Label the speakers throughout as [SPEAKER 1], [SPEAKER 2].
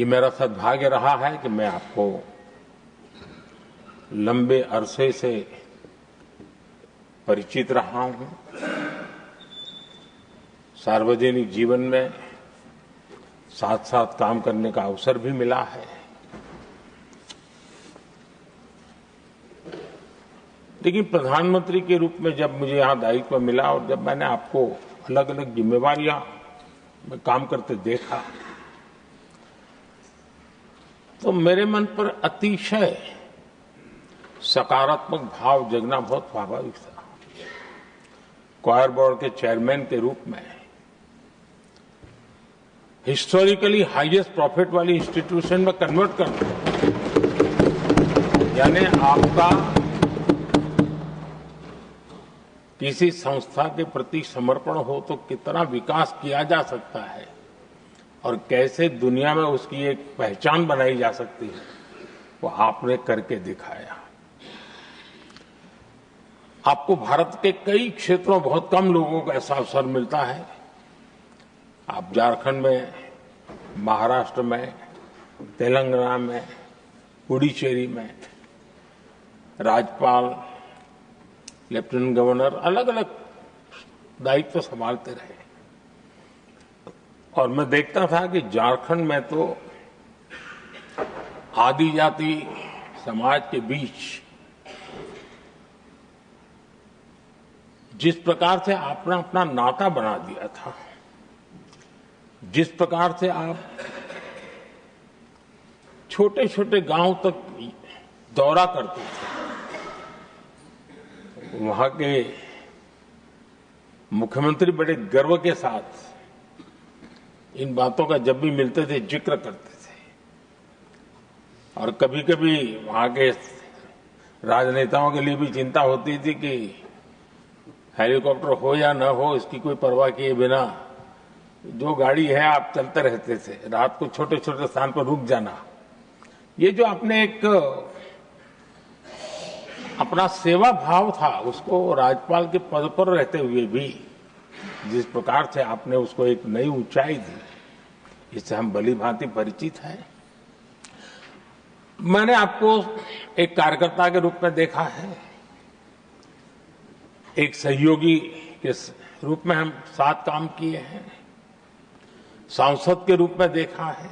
[SPEAKER 1] ये मेरा सद्भाग्य रहा है कि मैं आपको लंबे अरसे से परिचित रहा हूं। सार्वजनिक जीवन में साथ साथ काम करने का अवसर भी मिला है। लेकिन प्रधानमंत्री के रूप में जब मुझे यहां दायित्व मिला और जब मैंने आपको अलग अलग जिम्मेवारियां में काम करते देखा, तो मेरे मन पर अतिशय सकारात्मक भाव जगना बहुत स्वाभाविक था। क्वायर बोर्ड के चेयरमैन के रूप में हिस्टोरिकली हाईएस्ट प्रॉफिट वाली इंस्टीट्यूशन में कन्वर्ट करना, यानी आपका किसी संस्था के प्रति समर्पण हो तो कितना विकास किया जा सकता है और कैसे दुनिया में उसकी एक पहचान बनाई जा सकती है, वो आपने करके दिखाया। आपको भारत के कई क्षेत्रों बहुत कम लोगों को ऐसा अवसर मिलता है। आप झारखंड में, महाराष्ट्र में, तेलंगाना में, पुडुचेरी में राज्यपाल, लेफ्टिनेंट गवर्नर अलग अलग दायित्व संभालते रहे। और मैं देखता था कि झारखंड में तो आदिजाति समाज के बीच जिस प्रकार से आपने अपना नाता बना दिया था, जिस प्रकार से आप छोटे छोटे गांव तक दौरा करते थे, वहां के मुख्यमंत्री बड़े गर्व के साथ इन बातों का जब भी मिलते थे जिक्र करते थे। और कभी कभी वहां के राजनेताओं के लिए भी चिंता होती थी कि हेलीकॉप्टर हो या न हो, इसकी कोई परवाह किए बिना जो गाड़ी है आप चलते रहते थे। रात को छोटे छोटे स्थान पर रुक जाना, ये जो आपने एक अपना सेवा भाव था, उसको राज्यपाल के पद पर रहते हुए भी जिस प्रकार से आपने उसको एक नई ऊंचाई दी, इससे हम भली भांति परिचित हैं। मैंने आपको एक कार्यकर्ता के रूप में देखा है, एक सहयोगी के रूप में हम साथ काम किए हैं, सांसद के रूप में देखा है,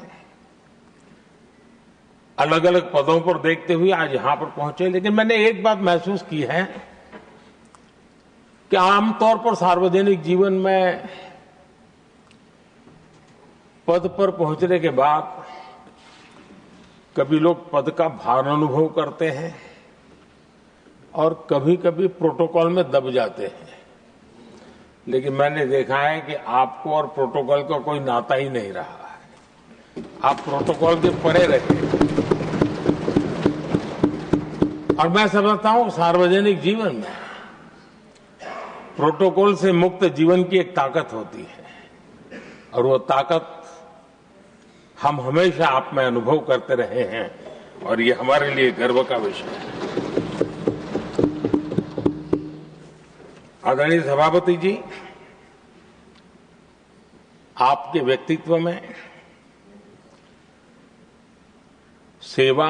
[SPEAKER 1] अलग अलग पदों पर देखते हुए आज यहां पर पहुंचे। लेकिन मैंने एक बात महसूस की है कि आमतौर पर सार्वजनिक जीवन में पद पर पहुंचने के बाद कभी लोग पद का भार अनुभव करते हैं और कभी कभी प्रोटोकॉल में दब जाते हैं। लेकिन मैंने देखा है कि आपको और प्रोटोकॉल का कोई नाता ही नहीं रहा है। आप प्रोटोकॉल के परे रहे। और मैं समझता हूं सार्वजनिक जीवन में प्रोटोकॉल से मुक्त जीवन की एक ताकत होती है और वो ताकत हम हमेशा आप में अनुभव करते रहे हैं और ये हमारे लिए गर्व का विषय है। आदरणीय सभापति जी, आपके व्यक्तित्व में सेवा,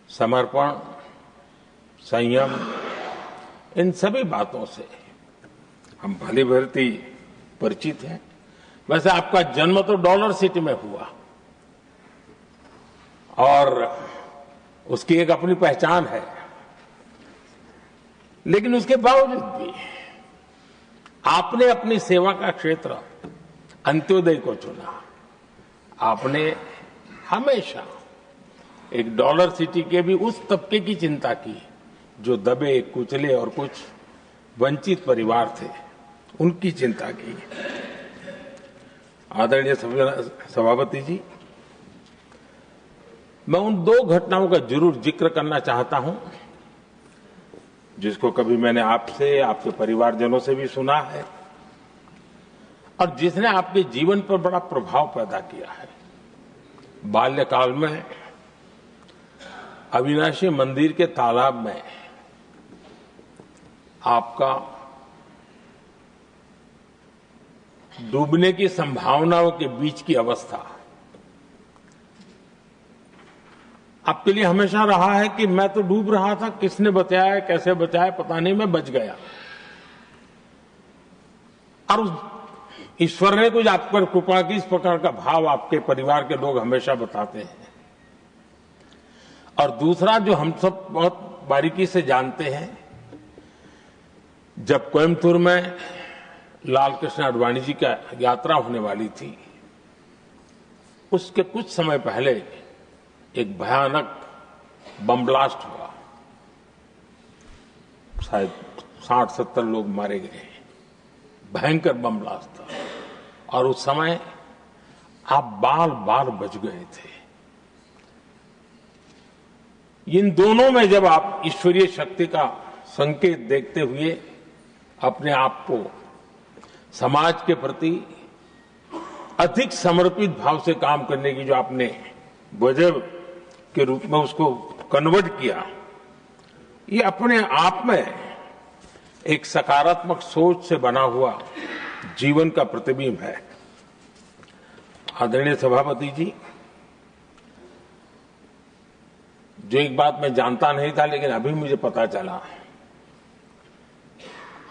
[SPEAKER 1] समर्पण, संयम, इन सभी बातों से हम भली भांति परिचित हैं। वैसे आपका जन्म तो डॉलर सिटी में हुआ और उसकी एक अपनी पहचान है, लेकिन उसके बावजूद भी आपने अपनी सेवा का क्षेत्र अंत्योदय को चुना। आपने हमेशा एक डॉलर सिटी के भी उस तबके की चिंता की जो दबे, कुचले और कुछ वंचित परिवार थे, उनकी चिंता की। आदरणीय सभापति जी, मैं उन दो घटनाओं का जरूर जिक्र करना चाहता हूं जिसको कभी मैंने आपसे, आपके परिवारजनों से भी सुना है और जिसने आपके जीवन पर बड़ा प्रभाव पैदा किया है। बाल्यकाल में अविनाशी मंदिर के तालाब में आपका डूबने की संभावनाओं के बीच की अवस्था आपके लिए हमेशा रहा है कि मैं तो डूब रहा था, किसने बचाया, कैसे बचाया पता नहीं, मैं बच गया। और ईश्वर ने कुछ आप पर कृपा की, इस प्रकार का भाव आपके परिवार के लोग हमेशा बताते हैं। और दूसरा जो हम सब बहुत बारीकी से जानते हैं, जब कोयम्बतूर में लाल कृष्ण आडवाणी जी का यात्रा होने वाली थी, उसके कुछ समय पहले एक भयानक बम ब्लास्ट हुआ, शायद 60-70 लोग मारे गए। भयंकर बम ब्लास्ट था और उस समय आप बाल बाल बच गए थे। इन दोनों में जब आप ईश्वरीय शक्ति का संकेत देखते हुए अपने आप को समाज के प्रति अधिक समर्पित भाव से काम करने की जो आपने वजह के रूप में उसको कन्वर्ट किया, ये अपने आप में एक सकारात्मक सोच से बना हुआ जीवन का प्रतिबिंब है। आदरणीय सभापति जी, जो एक बात मैं जानता नहीं था लेकिन अभी मुझे पता चला,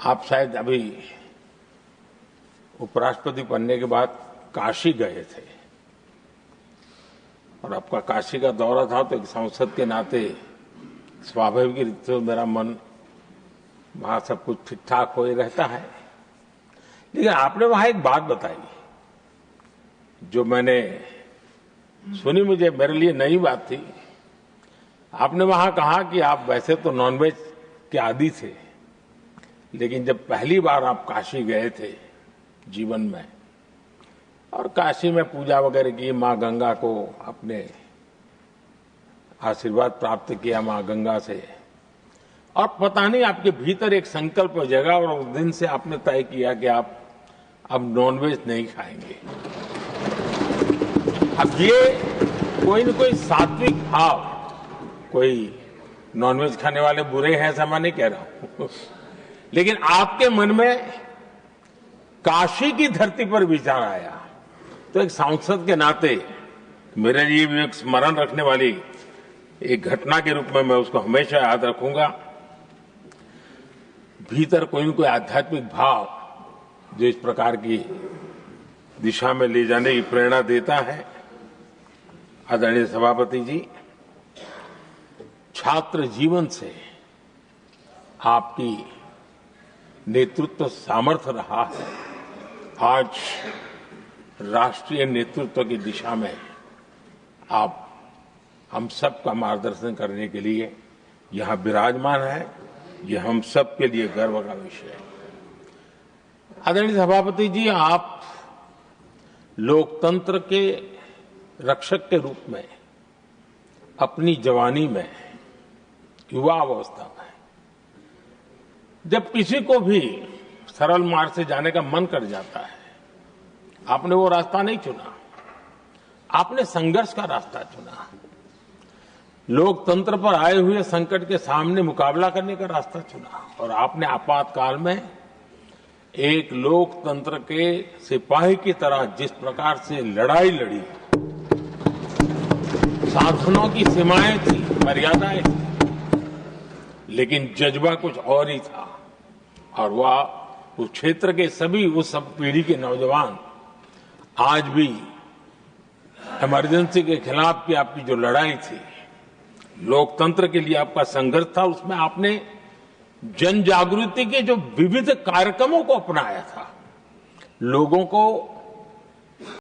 [SPEAKER 1] आप शायद अभी उपराष्ट्रपति बनने के बाद काशी गए थे और आपका काशी का दौरा था, तो एक सांसद के नाते स्वाभाविक रूप से मेरा मन वहां सब कुछ ठीक ठाक हो ही रहता है। लेकिन आपने वहां एक बात बताई जो मैंने सुनी, मुझे मेरे लिए नई बात थी। आपने वहां कहा कि आप वैसे तो नॉनवेज के आदी थे, लेकिन जब पहली बार आप काशी गए थे जीवन में और काशी में पूजा वगैरह की, मां गंगा को अपने आशीर्वाद प्राप्त किया मां गंगा से, और पता नहीं आपके भीतर एक संकल्प जगा और उस दिन से आपने तय किया कि आप अब नॉनवेज नहीं खाएंगे। अब ये कोई न कोई सात्विक भाव, कोई नॉनवेज खाने वाले बुरे हैं ऐसा मैं नहीं कह रहा हूं, लेकिन आपके मन में काशी की धरती पर विचार आया, तो एक सांसद के नाते मेरे लिए भी एक स्मरण रखने वाली एक घटना के रूप में मैं उसको हमेशा याद रखूंगा। भीतर कोई न कोई आध्यात्मिक भाव जो इस प्रकार की दिशा में ले जाने की प्रेरणा देता है। आदरणीय सभापति जी, छात्र जीवन से आपकी नेतृत्व सामर्थ्य रहा है। आज राष्ट्रीय नेतृत्व की दिशा में आप हम सब का मार्गदर्शन करने के लिए यहां विराजमान है, यह हम सब के लिए गर्व का विषय है। आदरणीय सभापति जी, आप लोकतंत्र के रक्षक के रूप में अपनी जवानी में, युवा अवस्था में, जब किसी को भी सरल मार्ग से जाने का मन कर जाता है, आपने वो रास्ता नहीं चुना, आपने संघर्ष का रास्ता चुना। लोकतंत्र पर आए हुए संकट के सामने मुकाबला करने का रास्ता चुना और आपने आपातकाल में एक लोकतंत्र के सिपाही की तरह जिस प्रकार से लड़ाई लड़ी, साधनों की सीमाएं थी, मर्यादाएं थी, लेकिन जज्बा कुछ और ही था। और वह उस क्षेत्र के सभी, उस सब पीढ़ी के नौजवान आज भी इमरजेंसी के खिलाफ की आपकी जो लड़ाई थी, लोकतंत्र के लिए आपका संघर्ष था, उसमें आपने जन जागृति के जो विविध कार्यक्रमों को अपनाया था, लोगों को